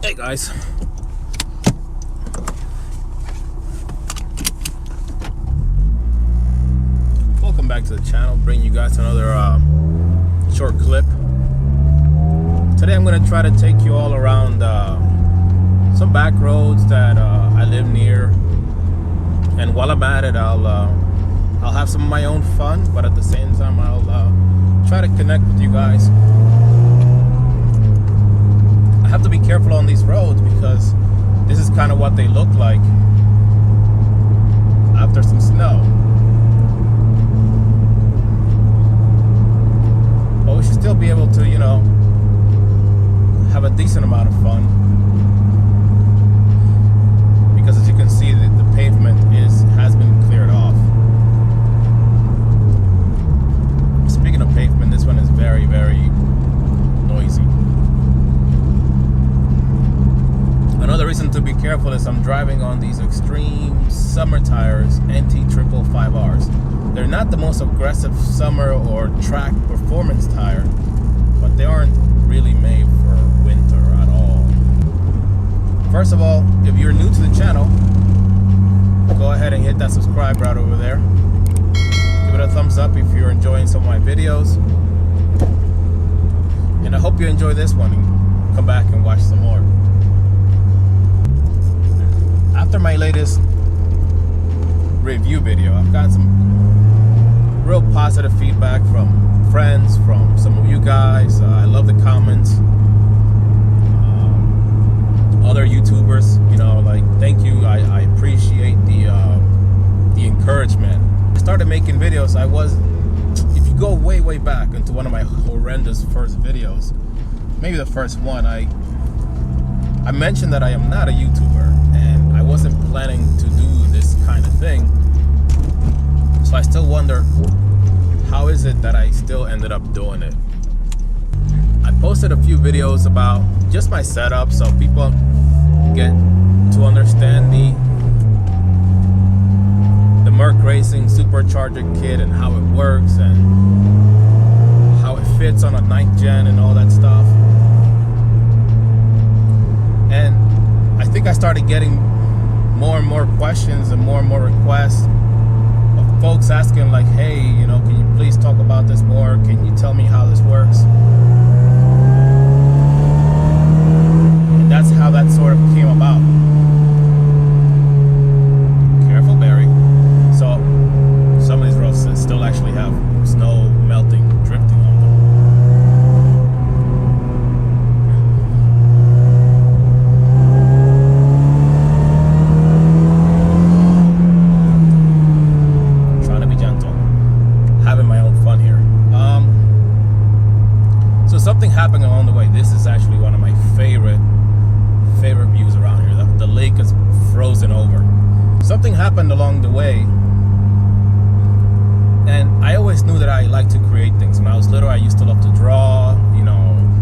Hey guys, welcome back to the channel. Bring you guys another short clip. Today I'm going to try to take you all around some back roads that I live near, and while I'm at it I'll have some of my own fun, but at the same time I'll try to connect with you guys. I have to be careful on these roads because this is kind of what they look like after some snow. But we should still be able to, have a decent amount of fun. Because as you can see, the pavement has been cleared off. Speaking of pavement, this one is very, very noisy. Another reason to be careful is I'm driving on these extreme summer tires, NT 555Rs. They're not the most aggressive summer or track performance tire, but they aren't really made for winter at all. First of all, if you're new to the channel, go ahead and hit that subscribe right over there. Give it a thumbs up if you're enjoying some of my videos. And I hope you enjoy this one and come back and watch some more. After my latest review video, I've got some real positive feedback from friends, from some of you guys. I love the comments. Other YouTubers, thank you. I appreciate the encouragement. I started making videos. If you go way back into one of my horrendous first videos, maybe the first one, I mentioned that I am not a YouTuber and I wasn't planning to do this kind of thing. So I still wonder, how is it that I still ended up doing it? I posted a few videos about just my setup so people get to understand the Merc Racing supercharger kit and how it works and how it fits on a 9th gen and all that stuff. And I think I started getting more and more questions and more requests of folks asking like, hey, can you please talk about this more? Can you tell me how this works? And that's how that sort of came about. Careful, Barry. So some of these roads still actually have snow melting, drifting on them. Something happened along the way. This is actually one of my favorite views around here. The lake is frozen over. Something happened along the way, and I always knew that I like to create things. When I was little, I used to love to draw.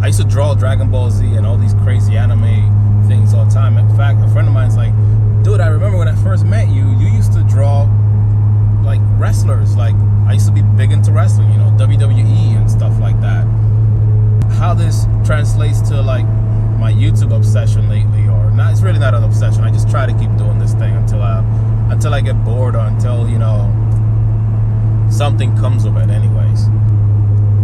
I used to draw Dragon Ball Z and all these crazy anime things all the time. In fact, a friend of mine's like, dude, I remember when I first met you, you used to draw like wrestlers. Like, I used to be big into wrestling, WWE and stuff like that. How this translates to like my YouTube obsession lately, or not, it's really not an obsession. I just try to keep doing this thing until I get bored, or until something comes of it. Anyways,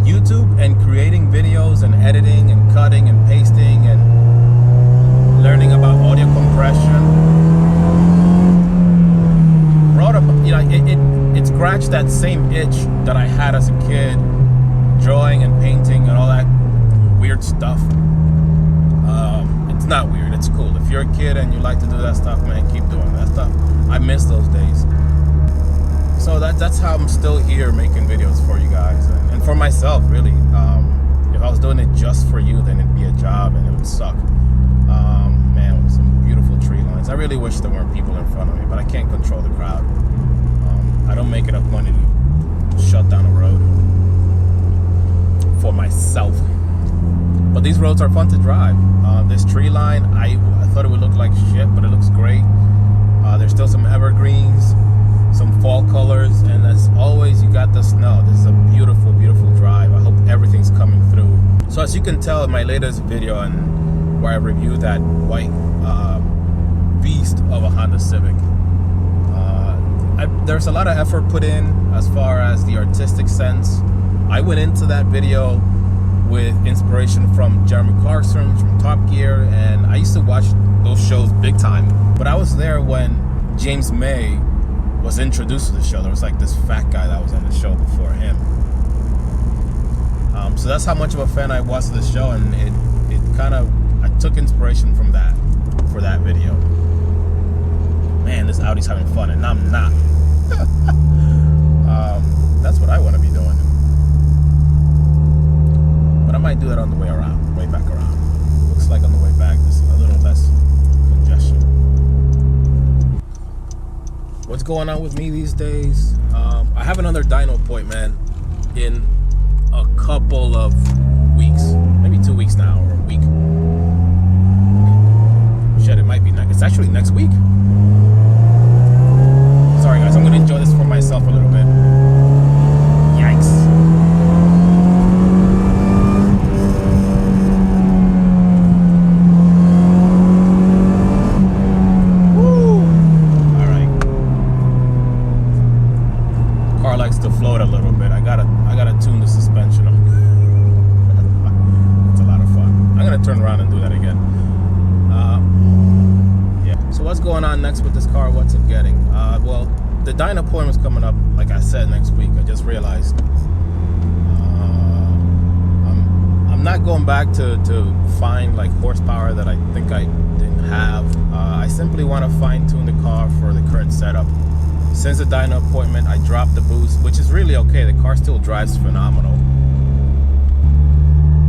YouTube and creating videos and editing and cutting and pasting and learning about audio compression brought up, it scratched that same itch that I had as a kid, drawing and painting and all that weird stuff. It's not weird, it's cool. If you're a kid and you like to do that stuff, man, keep doing that stuff. I miss those days. So that's how I'm still here making videos for you guys and for myself, really. If I was doing it just for you, then it'd be a job and it would suck. Man, with some beautiful tree lines. I really wish there weren't people in front of me, but I can't control the crowd. I don't make enough money to shut down a road for myself. But these roads are fun to drive. This tree line, I thought it would look like shit, but it looks great. There's still some evergreens, some fall colors, and as always, you got the snow. This is a beautiful, beautiful drive. I hope everything's coming through. So as you can tell in my latest video, and where I reviewed that white beast of a Honda Civic. There's a lot of effort put in as far as the artistic sense. I went into that video with inspiration from Jeremy Clarkson, from Top Gear, and I used to watch those shows big time. But I was there when James May was introduced to the show. There was like this fat guy that was on the show before him. So that's how much of a fan I was of the show, and it kind of, I took inspiration from that for that video. Man, this Audi's having fun, and I'm not. That's what I want to be doing. But I might do that on the way around, way back around. Looks like on the way back, there's a little less congestion. What's going on with me these days? I have another dyno appointment in a couple of weeks, maybe 2 weeks now, or a week. Shit, it might be next. It's actually next week. Sorry guys, I'm gonna enjoy this for myself a little bit. Yikes. Woo! Alright. Car likes to float a little bit. I gotta tune the suspension up. It's a lot of fun. I'm gonna turn around and do that again. Yeah. So what's going on next with this car? What's it getting? Well, the dyno appointment's coming up, like I said, next week. I just realized. I'm not going back to find like horsepower that I think I didn't have. I simply want to fine tune the car for the current setup. Since the dyno appointment, I dropped the boost, which is really okay. The car still drives phenomenal.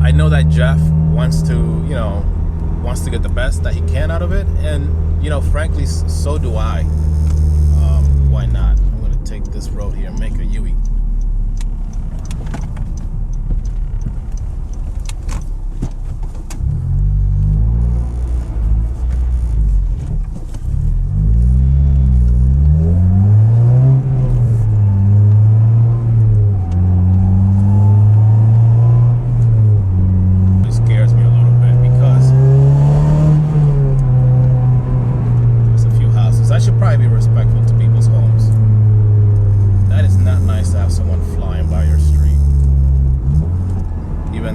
I know that Jeff wants to get the best that he can out of it, and frankly, so do I. Why not? I'm gonna take this road here and make a U-turn.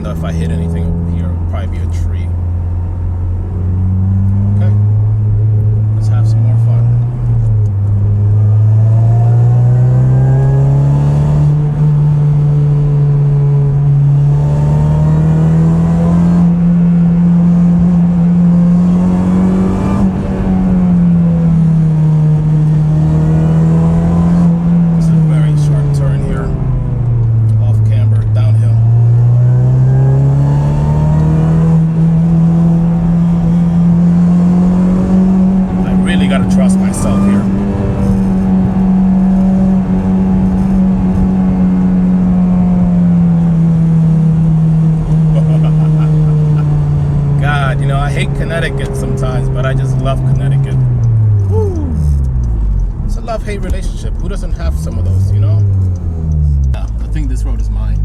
If I hit anything over here, it'll probably be a tree. Okay, let's have some more fun. This is a very sharp turn here, off camber, downhill. Gotta trust myself here. God, I hate Connecticut sometimes, but I just love Connecticut. Woo. It's a love-hate relationship. Who doesn't have some of those, Yeah, I think this road is mine.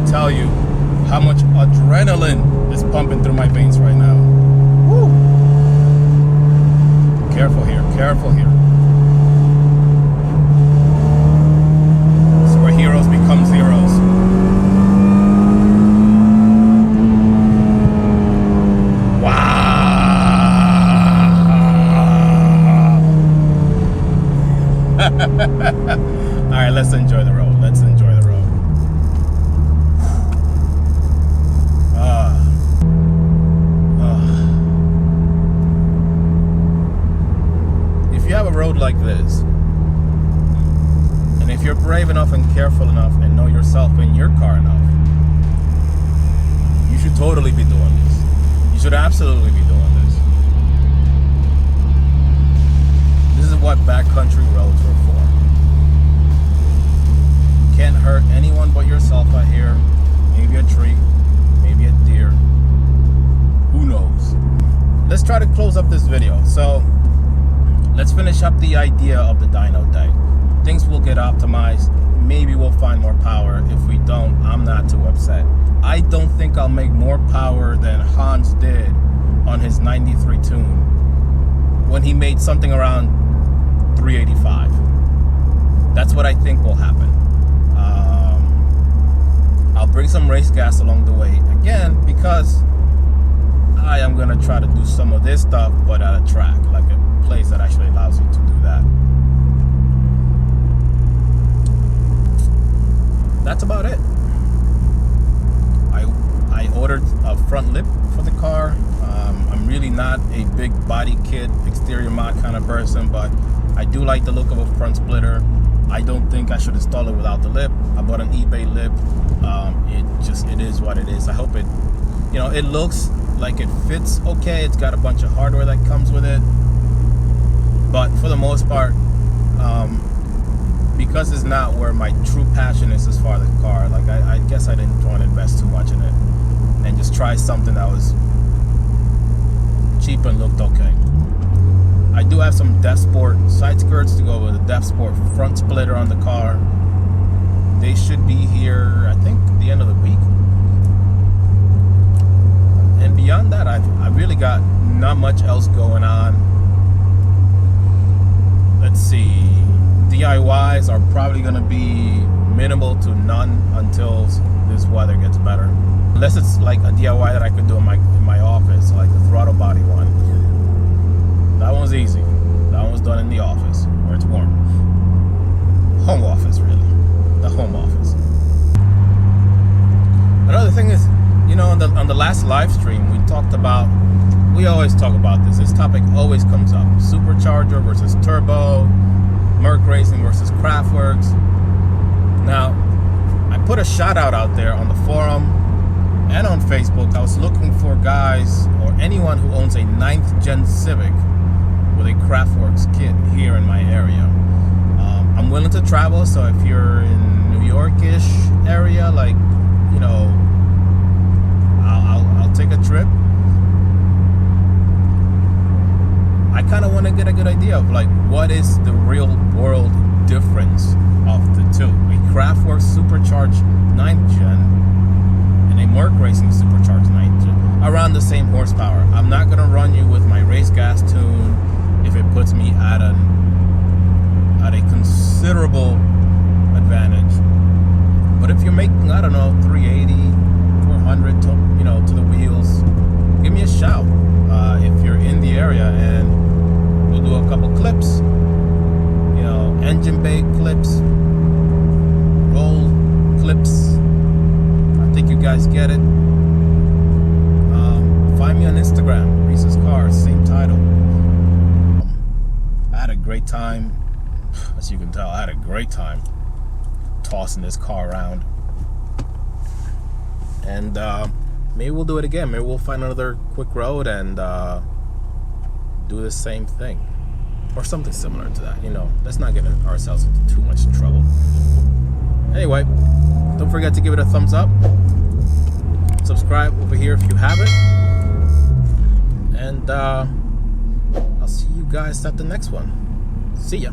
Tell you how much adrenaline is pumping through my veins right now. Woo. Careful here, careful here. This is where heroes become zeros. Wow. All right, let's enjoy the road. Let's enjoy the road. If you have a road like this, enough and careful enough and know yourself and your car enough, you should totally be doing this. You should absolutely be doing this. This is what backcountry roads are for. You can't hurt anyone but yourself out here. Maybe a tree, maybe a deer. Who knows? Let's try to close up this video. So let's finish up the idea of the dyno day. Things will get optimized. Maybe we'll find more power. If we don't, I'm not too upset. I don't think I'll make more power than Hans did on his 93 tune when he made something around 385. That's what I think will happen. I'll bring some race gas along the way again, because I am gonna try to do some of this stuff, but at a track, like a place that actually allows you to do that. That's about it. I ordered a front lip for the car. I'm really not a big body kit, exterior mod kind of person, but I do like the look of a front splitter. I don't think I should install it without the lip. I bought an eBay lip. It is what it is. I hope it, it looks like it fits okay. It's got a bunch of hardware that comes with it, but for the most part, because it's not where my true passion is as far as the car, like I guess I didn't want to invest too much in it and just try something that was cheap and looked okay. I do have some Def Sport side skirts to go with the Def Sport front splitter on the car. They should be here, I think, the end of the week. And beyond that, I've really got not much else going on. Let's see. DIYs are probably going to be minimal to none until this weather gets better. Unless it's like a DIY that I could do in my office, like the throttle body one. That one's easy. That one's done in the office where it's warm. Home office, really. The home office. Another thing is, on the last live stream, we always talk about this. This topic always comes up. Supercharger versus turbo, Merc Racing versus Kraftwerks. Now, I put a shout out there on the forum and on Facebook. I was looking for guys or anyone who owns a 9th gen Civic with a Kraftwerks kit here in my area. I'm willing to travel, so if you're in New York-ish area, like, I'll take a trip. I kind of want to get a good idea of like what is the real world difference of the two. A Kraftwerks supercharged 9th gen and a Merc Racing supercharged 9th gen, around the same horsepower. I'm not going to run you with my race gas tune if it puts me at a considerable advantage. But if you're making, 380, 400 to the wheels, give me a shout if you're in the area, and we'll do a couple clips, engine bay clips, roll clips. I think you guys get it. Find me on Instagram, Reese's Cars, same title. I had a great time. As you can tell, I had a great time tossing this car around. And maybe we'll do it again. Maybe we'll find another quick road and do the same thing. Or something similar to that. Let's not get ourselves into too much trouble. Anyway, don't forget to give it a thumbs up. Subscribe over here if you haven't. And I'll see you guys at the next one. See ya.